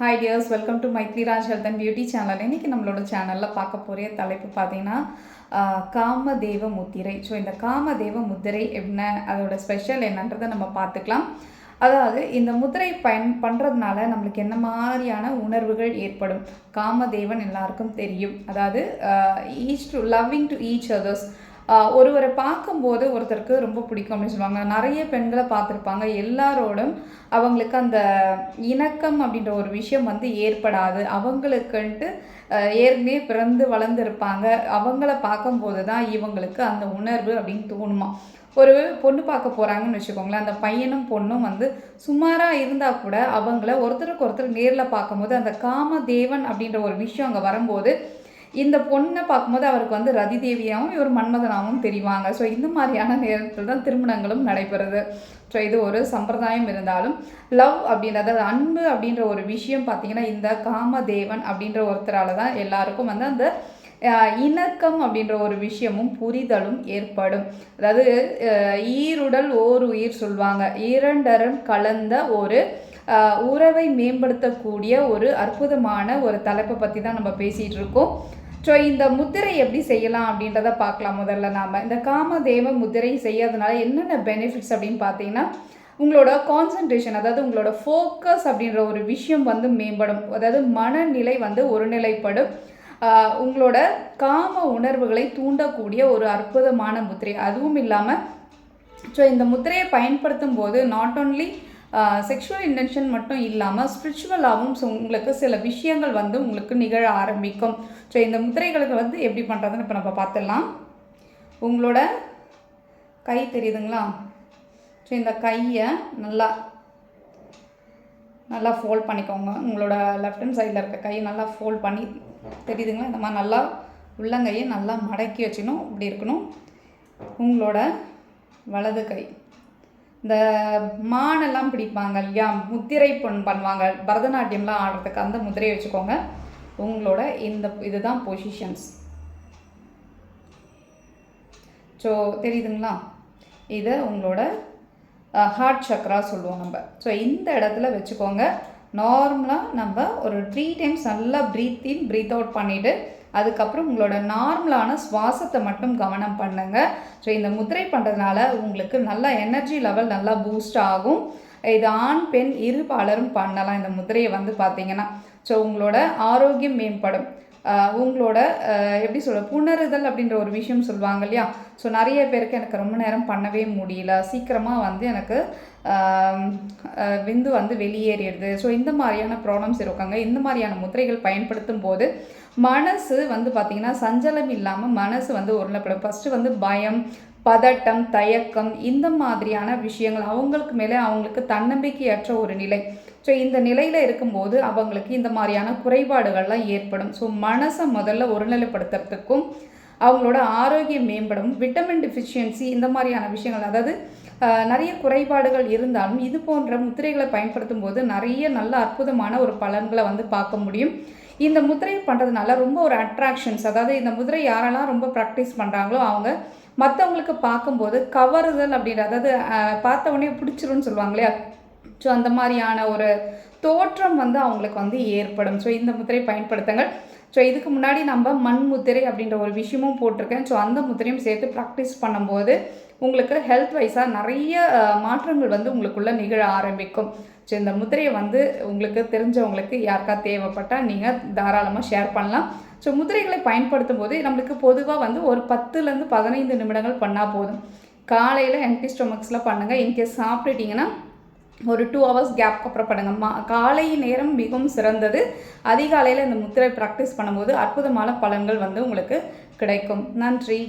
Hi tears, welcome to Mythili Raj health and beauty channel. இன்றைக்கி நம்மளோட சேனலில் பார்க்க போகிற தலைப்பு பார்த்திங்கன்னா காமதேவ முத்திரை. ஸோ இந்த காமதேவ முத்திரை என்ன, அதோட ஸ்பெஷல் என்னன்றதை நம்ம பார்த்துக்கலாம். அதாவது இந்த முத்திரை பண்ணுறதுனால நம்மளுக்கு என்ன மாதிரியான உணர்வுகள் ஏற்படும். காமதேவன் எல்லாருக்கும் தெரியும். அதாவது லவ்விங் டு ஈச் அதர்ஸ். ஒருவரை பார்க்கும்போது ஒருத்தருக்கு ரொம்ப பிடிக்கும் அப்படின்னு சொல்லுவாங்க. நிறைய பெண்களை பார்த்துருப்பாங்க. எல்லாரோடும் அவங்களுக்கு அந்த இணக்கம் அப்படின்ற ஒரு விஷயம் ஏற்படாது. அவங்களுக்குன்ட்டு ஏற்கனவே பிறந்து வளர்ந்துருப்பாங்க. அவங்கள பார்க்கும்போது தான் இவங்களுக்கு அந்த உணர்வு அப்படின்னு தோணுமா. ஒரு பொண்ணு பார்க்க போகிறாங்கன்னு வச்சுக்கோங்களேன். அந்த பையனும் பொண்ணும் சுமாராக இருந்தால் கூட அவங்கள ஒருத்தருக்கு ஒருத்தர் நேரில் பார்க்கும்போது அந்த காமதேவன் அப்படின்ற ஒரு விஷயம் அங்கே வரும்போது இந்த பொண்ணை பார்க்கும்போது அவருக்கு ரதி தேவியாகவும் இவர் மன்மதனாகவும் தெரிவாங்க. ஸோ இந்த மாதிரியான நேரத்தில் தான் திருமணங்களும் நடைபெறுது. ஸோ இது ஒரு சம்பிரதாயம் இருந்தாலும் லவ் அப்படின்றது, அன்பு அப்படின்ற ஒரு விஷயம் பார்த்திங்கன்னா இந்த காமதேவன் அப்படின்ற ஒருத்தரால் தான் எல்லாருக்கும் அந்த இணக்கம் அப்படின்ற ஒரு விஷயமும் புரிதலும் ஏற்படும். அதாவது ஈருடல் ஓர் உயிர் சொல்லுவாங்க. இரண்டரும் கலந்த ஒரு உறவை மேம்படுத்தக்கூடிய ஒரு அற்புதமான ஒரு தலைப்பை பற்றி தான் நம்ம பேசிகிட்டு இருக்கோம். ஸோ இந்த முத்திரை எப்படி செய்யலாம் அப்படின்றத பார்க்கலாம். முதல்ல நாம் இந்த காமதேவ முத்திரை செய்யறதுனால என்னென்ன பெனிஃபிட்ஸ் அப்படின்னு பார்த்தீங்கன்னா, உங்களோட கான்சன்ட்ரேஷன், அதாவது உங்களோட ஃபோக்கஸ் அப்படின்ற ஒரு விஷயம் மேம்படும். அதாவது மனநிலை ஒருநிலைப்படும். உங்களோட காம உணர்வுகளை தூண்டக்கூடிய ஒரு அற்புதமான முத்திரை. அதுவும் இல்லாமல் ஸோ இந்த முத்திரையை பயன்படுத்தும் போது நாட் ஓன்லி செக்ஷுவல் இன்டென்ஷன் மட்டும் இல்லாமல் ஸ்பிரிச்சுவலாகவும் உங்களுக்கு சில விஷயங்கள் உங்களுக்கு நிகழ ஆரம்பிக்கும். ஸோ இந்த முத்திரைகளுக்கு எப்படி பண்ணுறதுன்னு இப்போ நம்ம பார்த்துடலாம். உங்களோட கை தெரியுதுங்களா? ஸோ இந்த கையை நல்லா ஃபோல்ட் பண்ணிக்கோங்க. உங்களோட லெஃப்ட் ஹேண்ட் சைடில் இருக்க கையை நல்லா ஃபோல்ட் பண்ணி தெரியுதுங்களா? இந்த மாதிரி நல்லா உள்ளங்கையை நல்லா மடக்கி வச்சுக்கணும். இப்படி இருக்கணும். உங்களோட வலது கை, இந்த மானெல்லாம் பிடிப்பாங்க இல்லையா, முத்திரை பண்ணுவாங்க பரதநாட்டியம்லாம் ஆடுறதுக்கு, அந்த முத்திரையை வச்சுக்கோங்க. உங்களோட இதுதான் பொசிஷன்ஸ். ஸோ தெரியுதுங்களா? இதை உங்களோட ஹார்ட் சக்ரா சொல்லுவோம் நம்ம. ஸோ இந்த இடத்துல வச்சுக்கோங்க. நார்மலாக நம்ம ஒரு 3 times நல்லா ப்ரீத் இன் ப்ரீத் அவுட் பண்ணிவிட்டு அதுக்கப்புறம் உங்களோட நார்மலான சுவாசத்தை மட்டும் கவனம் பண்ணுங்கள். ஸோ இந்த முத்திரை பண்ணுறதுனால உங்களுக்கு நல்ல எனர்ஜி லெவல் நல்லா பூஸ்ட் ஆகும். இது ஆண் பெண் இரு பாலரும் பண்ணலாம் இந்த முத்திரையை பார்த்தீங்கன்னா. ஸோ உங்களோட ஆரோக்கியம் மேம்படும். உங்களோட எப்படி சொல்ல, புணருதல் அப்படின்ற ஒரு விஷயம் சொல்லுவாங்க இல்லையா. ஸோ நிறைய பேருக்கு எனக்கு ரொம்ப நேரம் பண்ணவே முடியல, சீக்கிரமாக எனக்கு விந்து வெளியேறிடுது. ஸோ இந்த மாதிரியான ப்ராப்ளம்ஸ் இருக்காங்க. இந்த மாதிரியான முத்திரைகள் பயன்படுத்தும் போது மனசு பார்த்திங்கன்னா சஞ்சலம் இல்லாமல் மனசு ஒருநிலைப்படும். ஃபஸ்ட்டு பயம், பதட்டம், தயக்கம், இந்த மாதிரியான விஷயங்கள் அவங்களுக்கு மேலே அவங்களுக்கு தன்னம்பிக்கையற்ற ஒரு நிலை. ஸோ இந்த நிலையில் இருக்கும்போது அவங்களுக்கு இந்த மாதிரியான குறைபாடுகள்லாம் ஏற்படும். ஸோ மனசை முதல்ல ஒருநிலைப்படுத்துறதுக்கும் அவங்களோட ஆரோக்கியம் மேம்படும். விட்டமின் டிஃபிஷியன்சி இந்த மாதிரியான விஷயங்கள், அதாவது நிறைய குறைபாடுகள் இருந்தாலும் இது போன்ற முத்திரைகளை பயன்படுத்தும் போது நிறைய நல்ல அற்புதமான ஒரு பலன்களை பார்க்க முடியும். இந்த முத்திரை பண்ணுறதுனால ரொம்ப ஒரு அட்ராக்ஷன்ஸ், அதாவது இந்த முத்திரை யாரெல்லாம் ரொம்ப ப்ராக்டிஸ் பண்ணுறாங்களோ அவங்க மற்றவங்களுக்கு பார்க்கும்போது கவருதல் அப்படின்ற, அதாவது பார்த்த உடனே பிடிச்சிரும்னு சொல்லுவாங்க இல்லையா. ஸோ அந்த மாதிரியான ஒரு தோற்றம் அவங்களுக்கு ஏற்படும். ஸோ இந்த முத்திரை பயன்படுத்துங்கள். ஸோ இதுக்கு முன்னாடி நம்ம மண் முத்திரை அப்படின்ற ஒரு விஷயமும் போட்டிருக்கேன். ஸோ அந்த முத்திரையும் சேர்த்து ப்ராக்டிஸ் பண்ணும்போது உங்களுக்கு ஹெல்த் வைஸாக நிறைய மாற்றங்கள் உங்களுக்குள்ளே நிகழ ஆரம்பிக்கும். ஸோ இந்த முத்திரையை உங்களுக்கு தெரிஞ்சவங்களுக்கு யாருக்கா தேவைப்பட்டால் நீங்கள் தாராளமாக ஷேர் பண்ணலாம். ஸோ முத்திரைகளை பயன்படுத்தும் போது நம்மளுக்கு பொதுவாக ஒரு 10லேருந்து 15 நிமிடங்கள் பண்ணால் போதும். காலையில் எம்டி ஸ்டொமக்ஸில் பண்ணுங்கள். இன்கேஸ் சாப்பிட்டுட்டிங்கன்னா ஒரு 2 hours கேப்க்கு அப்புறம் பண்ணுங்கள். காலை நேரம் மிகவும் சிறந்தது. அதிகாலையில் இந்த முத்திரை ப்ராக்டிஸ் பண்ணும்போது அற்புதமான பலன்கள் உங்களுக்கு கிடைக்கும். நன்றி.